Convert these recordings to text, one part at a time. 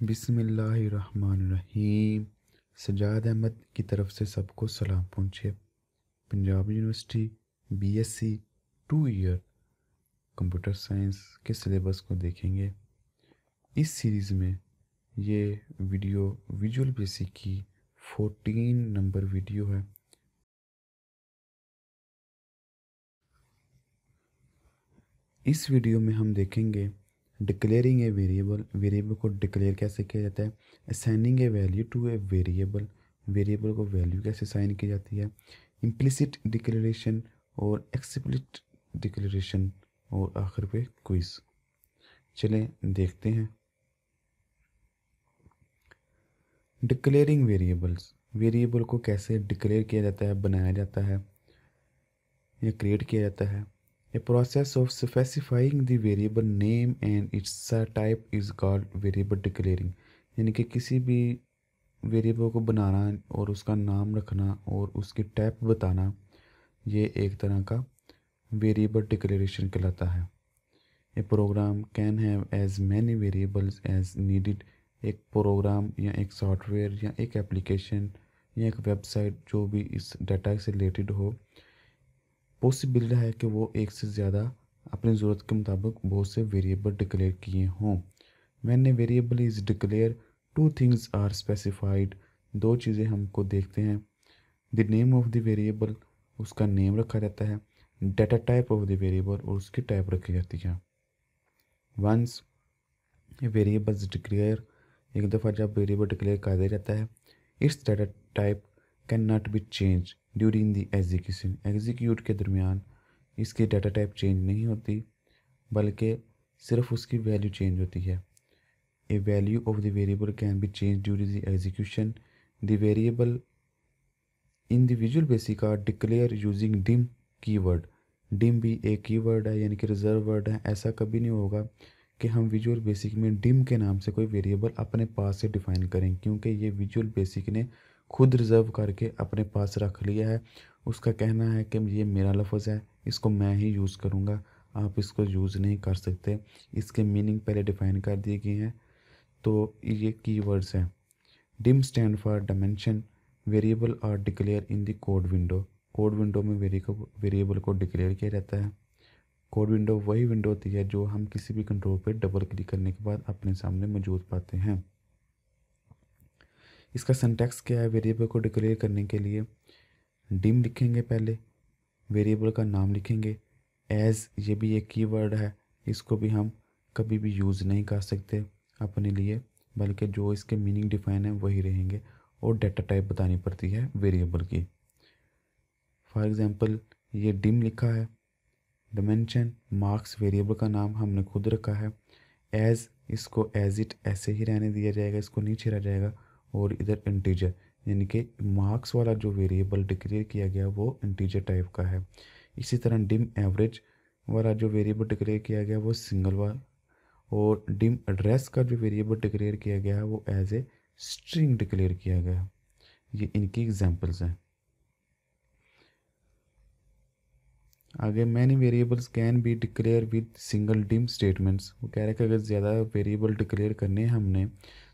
बिस्मिल्लाहिर्रहमानिर्रहीम। सजाद अहमद की तरफ से सबको सलाम पहुँचे। Punjab university BSc 2 year computer science के सिलेबस को देखेंगे। इस सीरीज़ में ये वीडियो विजुअल बेसिक की 14 नंबर वीडियो है। इस वीडियो में हम देखेंगे डिक्लेयरिंग ए वेरिएबल, वेरिएबल को डिक्लेयर कैसे किया जाता है, assigning a value to a variable, variable को वैल्यू कैसे असाइन की जाती है, इम्प्लिसिट डिक्लेरेशन और एक्सप्लिसिट डिक्लेरेशन, और आखिर पे क्विज। चलें देखते हैं। डिक्लेयरिंग वेरिएबल्स, वेरिएबल को कैसे डिक्लेयर किया जाता है, बनाया जाता है या क्रिएट किया जाता है। A process of specifying the variable name and its type is called variable declaring। यानी कि किसी भी वेरिएबल को बनाना और उसका नाम रखना और उसकी टाइप बताना, ये एक तरह का वेरिएबल डिक्लेरेशन कहलाता है। A program can have as many variables as needed. एक प्रोग्राम या एक सॉफ्टवेयर या एक एप्लीकेशन या एक वेबसाइट जो भी इस डाटा से रिलेटेड हो, पॉसिबिलिटी है कि वो एक से ज़्यादा अपनी ज़रूरत के मुताबिक बहुत से वेरिएबल डिक्लेयर किए हों। When a variable is declare, two things are specified. दो चीज़ें हमको देखते हैं। The name of the variable, उसका नेम रखा जाता है। Data type of the variable, और उसकी टाइप रखी जाती है। Once a variable is declare, एक दफ़ा जब वेरिएबल डिक्लेयर कर दिया जाता है, its data type can not be change during the execution. Execute के दरमियान इसकी डाटा टाइप चेंज नहीं होती, बल्कि सिर्फ उसकी वैल्यू चेंज होती है। A value of the variable can be change during the execution. The variable in the Visual Basic are declare using dim keyword. Dim भी एक कीवर्ड है, यानी कि रिजर्व वर्ड है। ऐसा कभी नहीं होगा कि हम विजुअल बेसिक में डिम के नाम से कोई वेरिएबल अपने पास से डिफ़ाइन करें, क्योंकि ये विजुअल बेसिक ने खुद रिज़र्व करके अपने पास रख लिया है। उसका कहना है कि ये मेरा लफ्ज़ है, इसको मैं ही यूज़ करूँगा, आप इसको यूज़ नहीं कर सकते। इसके मीनिंग पहले डिफ़ाइन कर दिए गए हैं। तो ये कीवर्ड्स हैं। Dim stand for dimension. Variable are declare in the code window. Code window में वेरिएबल को डिक्लेयर किया जाता है। कोड विंडो वही विंडो होती है जो हम किसी भी कंट्रोल पर डबल क्लिक करने के बाद अपने सामने मौजूद पाते हैं। इसका सिंटैक्स क्या है? वेरिएबल को डिक्लेयर करने के लिए डिम लिखेंगे, पहले वेरिएबल का नाम लिखेंगे। एज, ये भी एक कीवर्ड है, इसको भी हम कभी भी यूज़ नहीं कर सकते अपने लिए, बल्कि जो इसके मीनिंग डिफाइन है वही रहेंगे। और डाटा टाइप बतानी पड़ती है वेरिएबल की। फॉर एग्ज़ाम्पल ये डिम लिखा है। डायमेंशन, मार्क्स वेरिएबल का नाम हमने खुद रखा है। एज, इसको एज इट ऐसे ही रहने दिया जाएगा, इसको नहीं छेड़ा जाएगा। और इधर इंटीजर, यानी कि मार्क्स वाला जो वेरिएबल डिक्लेयर किया गया वो इंटीजर टाइप का है। इसी तरह डिम एवरेज वाला जो वेरिएबल डिक्लेयर किया गया वो सिंगल वाला। और डिम एड्रेस का जो वेरिएबल डिक्लेयर किया गया है वो एज ए स्ट्रिंग डिक्लेयर किया गया है। ये इनकी एग्जांपल्स हैं। आगे many variables can be declare with single dim statements. वो कह रहे हैं कि अगर ज़्यादा वेरिएबल डिक्लेयर करने हैं हमने,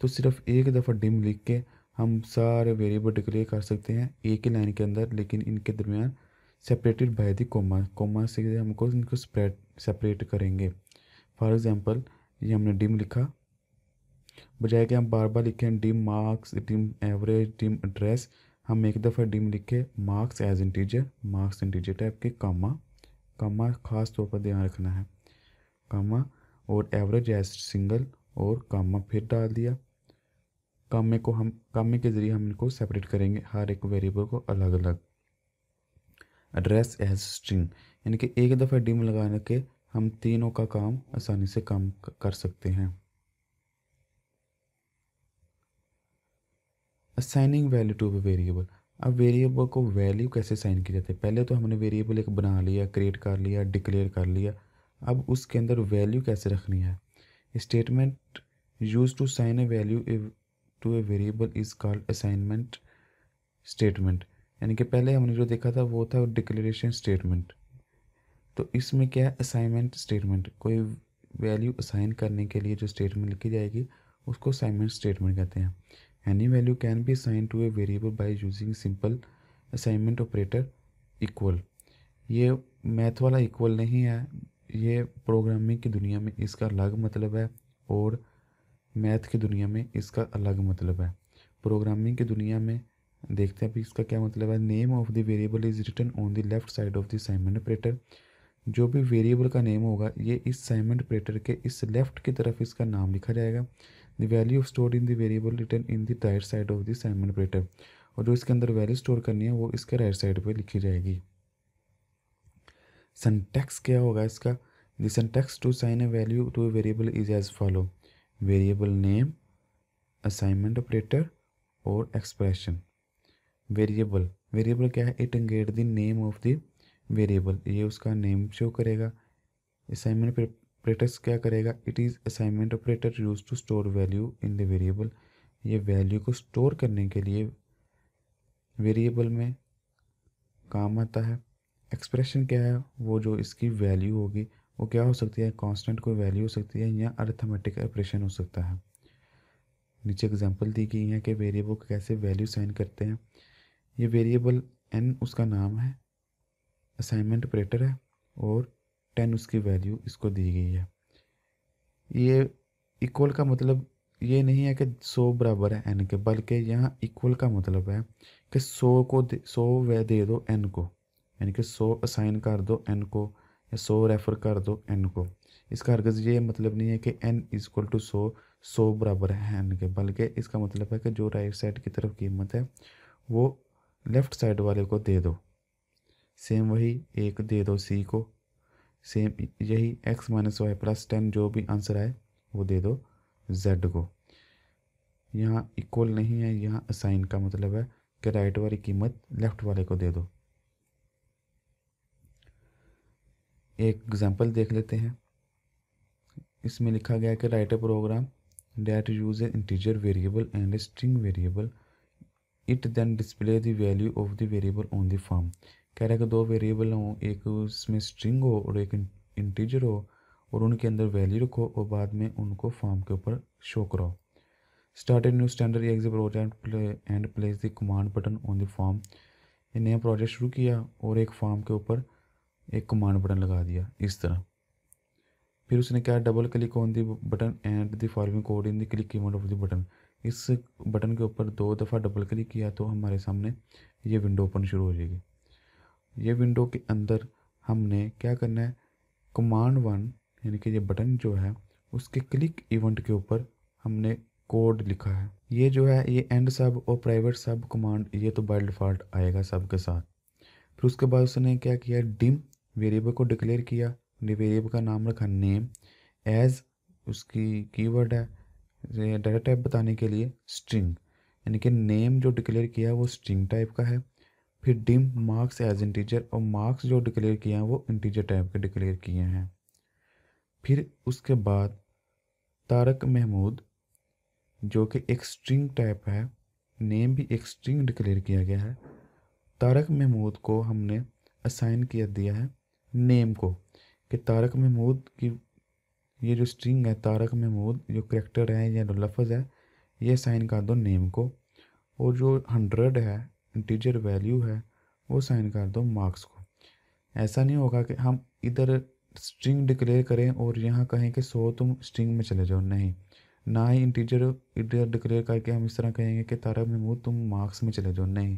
तो सिर्फ एक दफ़ा डिम लिख के हम सारे वेरिएबल डिक्लेयर कर सकते हैं एक ही लाइन के अंदर, लेकिन इनके दरमियान separated by the comma. Comma से हमको इनको सेपरेट करेंगे। फॉर एग्ज़ाम्पल ये हमने डिम लिखा, बजाय कि हम बार बार लिखें dim marks, dim average, dim address, हम एक दफ़ा डिम लिखे marks as integer, marks integer type के, कामा, कामा ख़ास तौर पर ध्यान रखना है, कामा, और एवरेज एज सिंगल, और कामा फिर डाल दिया। कामे को हम कामे के ज़रिए हम इनको सेपरेट करेंगे, हर एक वेरिएबल को अलग अलग। एड्रेस एज स्ट्रिंग, यानी कि एक दफ़ा डिम लगाने के हम तीनों का काम आसानी से काम कर सकते हैं। Assigning value two variable. अब वेरिएबल को वैल्यू कैसे असाइन की जाती है? पहले तो हमने वेरिएबल एक बना लिया, क्रिएट कर लिया, डिक्लेयर कर लिया। अब उसके अंदर वैल्यू कैसे रखनी है? Statement use to assign a value to a variable is called assignment statement. यानी कि पहले हमने जो देखा था वो था डिक्लेरेशन स्टेटमेंट। तो इसमें क्या है? Assignment statement. कोई वैल्यू असाइन करने के लिए जो स्टेटमेंट लिखी जाएगी उसको असाइनमेंट स्टेटमेंट कहते हैं। Any value can be assign to a variable by using simple assignment operator equal. ये मैथ वाला इक्वल नहीं है, ये प्रोग्रामिंग की दुनिया में इसका अलग मतलब है और मैथ की दुनिया में इसका अलग मतलब है। प्रोग्रामिंग की दुनिया में देखते हैं अभी इसका क्या मतलब है। Name of the variable is written on the left side of the assignment operator. जो भी वेरिएबल का नेम होगा ये इस असाइनमेंट ऑपरेटर के इस लेफ्ट की तरफ इसका नाम लिखा जाएगा। The value stored in the variable written in the right side of the assignment operator. और जो इसके अंदर वैल्यू स्टोर करनी है वो इसके राइट साइड पे लिखी जाएगी। सिंटैक्स क्या होगा इसका। The syntax to assign a value to a variable is as follow. Variable name, assignment operator और एक्सप्रेशन। वेरिएबल, वेरिएबल क्या है, it indicate the name of the variable, ये उसका नेम शो करेगा। असाइनमेंट ऑपरेटर्स क्या करेगा, it is assignment operator use to store value in the variable. ये value को स्टोर करने के लिए वेरिएबल में काम आता है। एक्सप्रेशन क्या है, वो जो इसकी वैल्यू होगी वो क्या हो सकती है, कांस्टेंट कोई वैल्यू हो सकती है या अरिथमेटिक ऑपरेशन हो सकता है। नीचे एग्जांपल दी गई है कि वेरिएबल को कैसे वैल्यू साइन करते हैं। ये वेरिएबल n उसका नाम है, असाइनमेंट ऑपरेटर है और 10 उसकी वैल्यू इसको दी गई है। ये इक्वल का मतलब ये नहीं है कि 100 बराबर है n के, बल्कि यहाँ इक्वल का मतलब है कि 100 को 100 वह दे दो n को, यानी कि 100 असाइन कर दो n को या 100 रेफर कर दो n को। इसका हरगिज़ ये मतलब नहीं है कि n इक्वल टू 100 बराबर है n के, बल्कि इसका मतलब है कि जो राइट साइड की तरफ कीमत है वो लेफ़्ट साइड वाले को दे दो। सेम वही एक दे दो सी को, सेम यही x माइनस वाई प्लस 10 जो भी आंसर आए वो दे दो z को। यहाँ इक्वल नहीं है, यहाँ असाइन का मतलब है कि राइट वाली कीमत लेफ़्ट वाले को दे दो। एक एग्जांपल देख लेते हैं। इसमें लिखा गया है कि write a program that use a integer variable and a string variable, it then display the value of the variable on the form. कह रहा है कि दो वेरिएबल हों, एक उसमें स्ट्रिंग हो और एक इंटीजर हो, और उनके अंदर वैल्यू रखो और बाद में उनको फॉर्म के ऊपर शो कराओ। Start a new standard x project and place the command button on the form. ये नया प्रोजेक्ट शुरू किया और एक फॉर्म के ऊपर एक कमांड बटन लगा दिया इस तरह। फिर उसने क्या, double click on the button and the following code in the click keyword of the button. इस बटन के ऊपर 2 दफ़ा डबल क्लिक किया तो हमारे सामने ये विंडो ओपन शुरू हो जाएगी। ये विंडो के अंदर हमने क्या करना है, कमांड 1 यानी कि ये बटन जो है उसके क्लिक इवेंट के ऊपर हमने कोड लिखा है। ये जो है ये एंड सब और प्राइवेट सब कमांड ये तो बाय डिफ़ॉल्ट आएगा सब के साथ। फिर उसके बाद उसने क्या किया, डिम वेरिएबल को डिक्लेयर किया। वेरिएबल का नाम रखा नेम, एज उसकी कीवर्ड है डाटा टाइप बताने के लिए स्ट्रिंग, यानी कि नेम जो डिक्लेयर किया वो स्ट्रिंग टाइप का है। फिर डिम मार्क्स एज इंटीजर, और मार्क्स जो डिक्लेयर किए हैं वो इंटीजर टाइप के डिक्लेयर किए हैं। फिर उसके बाद तारक महमूद जो कि एक स्ट्रिंग टाइप है, नेम भी एक स्ट्रिंग डिक्लेयर किया गया है। तारक महमूद को हमने असाइन किया दिया है नेम को, कि तारक महमूद की ये जो स्ट्रिंग है, तारक महमूद जो करेक्टर है या जो लफ्ज़ है ये साइन कर दो नेम को, और जो 100 है इंटीजर वैल्यू है वो साइन कर दो मार्क्स को। ऐसा नहीं होगा कि हम इधर स्ट्रिंग डिक्लेयर करें और यहाँ कहें कि 100 तुम स्ट्रिंग में चले जाओ, नहीं। ना ही इंटीजर इधर डिक्लेयर करके हम इस तरह कहेंगे कि तारक महमूद तुम मार्क्स में चले जाओ, नहीं।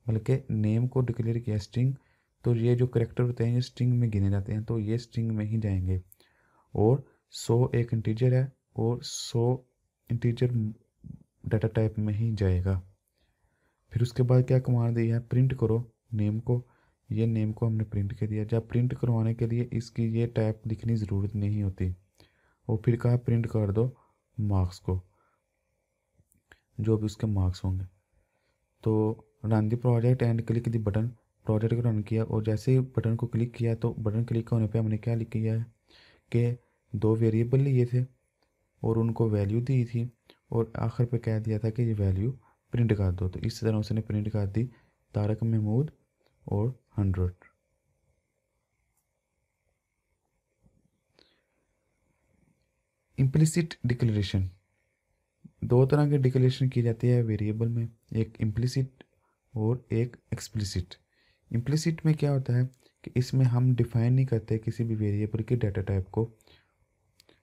बल्कि नेम को डिक्लेयर किया स्ट्रिंग, तो ये जो करेक्टर होते हैं ये स्ट्रिंग में गिने जाते हैं, तो ये स्ट्रिंग में ही जाएंगे। और 100 एक इंटीजर है और 100 इंटीजर डाटा टाइप में ही जाएगा। फिर उसके बाद क्या कमांड दी है, प्रिंट करो नेम को। ये नेम को हमने प्रिंट कर दिया। जब प्रिंट करवाने के लिए इसकी ये टाइप लिखने की ज़रूरत नहीं होती। और फिर कहा प्रिंट कर दो मार्क्स को, जो भी उसके मार्क्स होंगे। तो run the project and click the button, project को रन किया और जैसे ही बटन को क्लिक किया तो बटन क्लिक होने पे हमने क्या लिख किया है कि 2 वेरिएबल लिए थे और उनको वैल्यू दी थी, और आखिर पे कह दिया था कि ये वैल्यू प्रिंट कर दो। तो इस तरह उसने प्रिंट कर दी तारक महमूद और 100। इम्प्लिसिट डिक्लेरेशन, दो तरह की डिक्लेरेशन की जाती है वेरिएबल में, एक इम्प्लिसिट और एक एक्सप्लिसिट। इम्प्लिसिट में क्या होता है कि इसमें हम डिफाइन नहीं करते किसी भी वेरिएबल के डाटा टाइप को।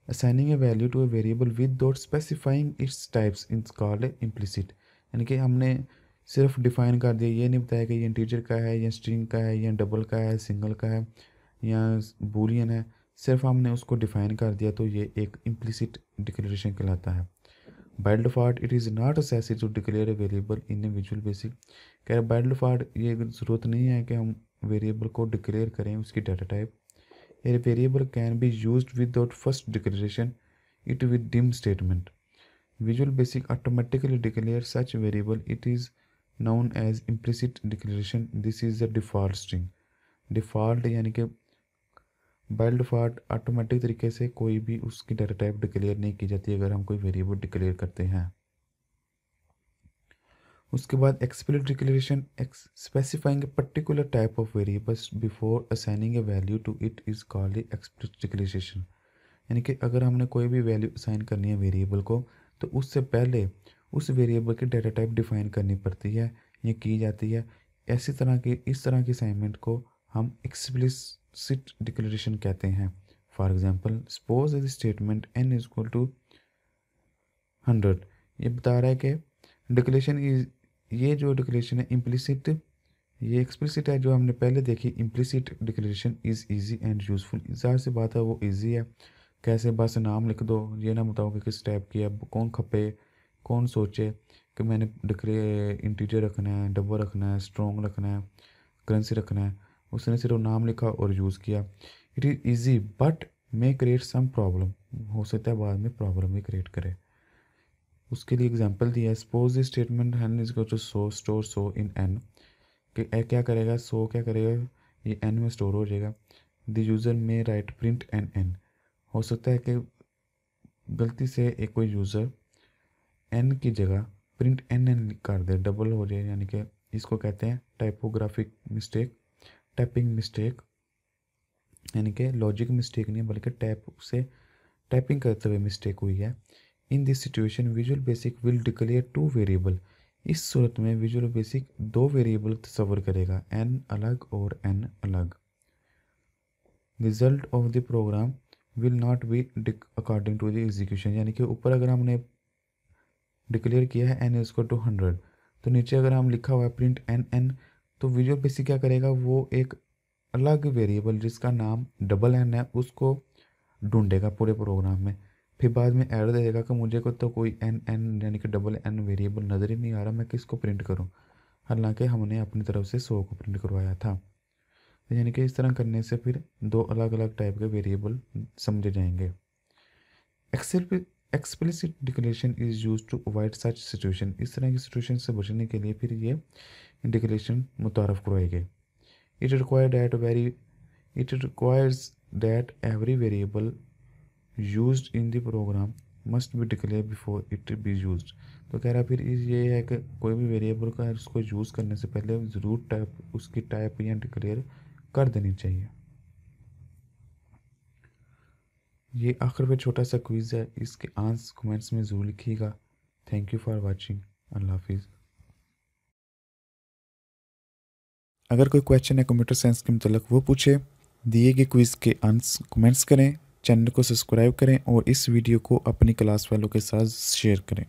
Assigning a value to a variable without specifying its types is called implicit. यानी कि हमने सिर्फ डिफाइन कर दिया, ये नहीं बताया कि ये इंटीजर का है या स्ट्रिंग का है या डबल का है, सिंगल का है या बूलियन है, सिर्फ हमने उसको डिफाइन कर दिया, तो ये एक इम्प्लिसिट डिक्लेरेशन कहलाता है। By default it is not necessary to declare a variable in a visual basic. कह रहे बाय डिफ़ॉल्ट ये ज़रूरत नहीं है कि हम वेरिएबल को डिक्लेयर करें उसकी data type. A variable can be used without first declaration it with dim statement. Visual basic automatically declare such variable, it is known as implicit declaration. This is the default string. Default यानी कि by default automatic तरीके से कोई भी उसकी data type declare नहीं की जाती अगर हम कोई वेरिएबल डिक्लेयर करते हैं। उसके बाद explicit declaration, specifying a particular type of variables before assigning a value to it is called explicit declaration. यानी कि अगर हमने कोई भी वैल्यू असाइन करनी है वेरिएबल को, तो उससे पहले उस वेरिएबल की डाटा टाइप डिफाइन करनी पड़ती है या की जाती है। इस तरह की असाइनमेंट को हम एक्सप्लिसिट डिक्लेरेशन कहते हैं। For example, suppose the statement n is equal to 100। ये बता रहा है कि डिक्लेरेशन इज, ये जो डिक्लेरेशन है इम्प्लिसिट, ये एक्सप्लिसिट है जो हमने पहले देखी। Implicit declaration is easy and useful. ज़ाहिर सी बात है वो ईजी है। कैसे, बस नाम लिख दो, ये ना बताओ कि किस टाइप की है, कौन खपे, कौन सोचे कि मैंने इंटीजर रखना है, डबल रखना है, स्ट्रॉन्ग रखना है, करेंसी रखना है। उसने सिर्फ नाम लिखा और यूज़ किया। It is easy but may create some problem. हो सकता है बाद में प्रॉब्लम भी क्रिएट करे। उसके लिए एग्जांपल दिया है, suppose the statement n is equal to सो स्टोर सो इन n। कि क्या करेगा, सो क्या करेगा, ये n में स्टोर हो जाएगा। द यूज़र में राइट प्रिंट n। हो सकता है कि गलती से एक कोई यूज़र n की जगह प्रिंट n कर दे, डबल हो जाए, यानी कि इसको कहते हैं टाइपोग्राफिक मिस्टेक, टाइपिंग मिस्टेक। यानी कि लॉजिक मिस्टेक नहीं बल्कि टाइपिंग करते हुए मिस्टेक हुई है। In this situation visual basic will declare two variable. इस सूरत में विजुअल बेसिक दो वेरिएबल तस्वर करेगा, n अलग और n अलग। Result of the program will not be according to the execution. यानी कि ऊपर अगर हमने डिक्लेयर किया है n इज टू 100, तो नीचे अगर हम लिखा हुआ है प्रिंट n, तो विजुअल बेसिक क्या करेगा, वो एक अलग वेरिएबल जिसका नाम डबल n है उसको ढूंढेगा पूरे प्रोग्राम में। फिर बाद में एरर दे देगा कि मुझे को तो कोई n यानी कि डबल n वेरिएबल नज़र ही नहीं आ रहा, मैं किसको प्रिंट करूं, हालांकि हमने अपनी तरफ से 100 को प्रिंट करवाया था। यानी कि इस तरह करने से फिर दो अलग अलग टाइप के वेरिएबल समझे जाएंगे। Explicit declaration is use to avoid such situation. इस तरह की सिचुएशन से बचने के लिए फिर ये डिक्लेरेशन मुतारफ़ करवाई गई। It requires that every variable used in the program must be declare before it be used. तो कह रहा फिर ये है कि कोई भी वेरिएबल का उसको यूज़ करने से पहले ज़रूर उसकी टाइप या डिक्लेयर कर देनी चाहिए। ये आखिर में छोटा सा क्विज़ है, इसके आंसर कमेंट्स में ज़रूर लिखिएगा। Thank you for watching. अल्लाह हाफिज़। अगर कोई क्वेश्चन है कंप्यूटर साइंस के मतलब वो पूछे, दिए गए क्विज़ के आंसर कमेंट्स करें, चैनल को सब्सक्राइब करें और इस वीडियो को अपनी क्लास वालों के साथ शेयर करें।